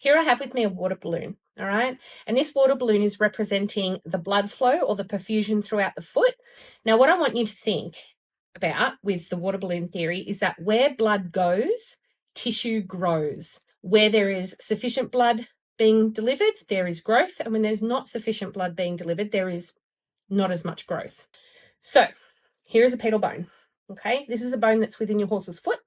Here I have with me a water balloon, all right? And this water balloon is representing the blood flow or the perfusion throughout the foot. Now, what I want you to think about with the water balloon theory is that where blood goes, tissue grows. Where there is sufficient blood being delivered, there is growth. And when there's not sufficient blood being delivered, there is not as much growth. So here is a pedal bone, okay? This is a bone that's within your horse's foot.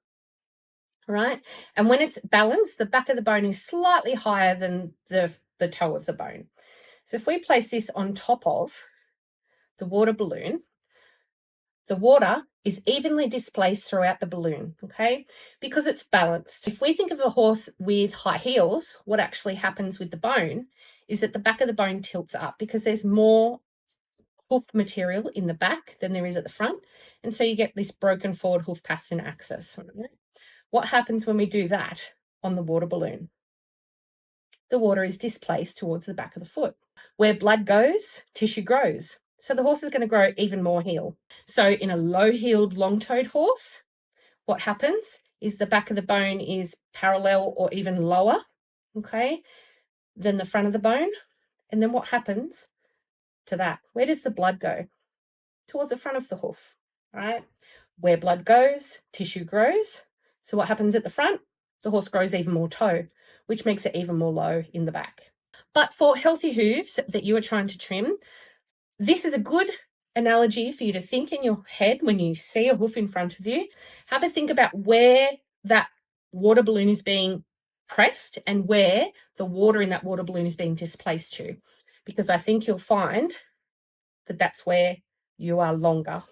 Right? And when it's balanced, the back of the bone is slightly higher than the toe of the bone. So if we place this on top of the water balloon, the water is evenly displaced throughout the balloon, okay? Because it's balanced. If we think of a horse with high heels, what actually happens with the bone is that the back of the bone tilts up because there's more hoof material in the back than there is at the front. And so you get this broken forward hoof pastern axis. Right? What happens when we do that on the water balloon? The water is displaced towards the back of the foot. Where blood goes, tissue grows. So the horse is going to grow even more heel. So in a low-heeled, long-toed horse, what happens is the back of the bone is parallel or even lower, okay, than the front of the bone. And then what happens to that? Where does the blood go? Towards the front of the hoof, right? Where blood goes, tissue grows. So what happens at the front? The horse grows even more toe, which makes it even more low in the back. But for healthy hooves that you are trying to trim, this is a good analogy for you to think in your head when you see a hoof in front of you. Have a think about where that water balloon is being pressed and where the water in that water balloon is being displaced to, because I think you'll find that that's where you are longer.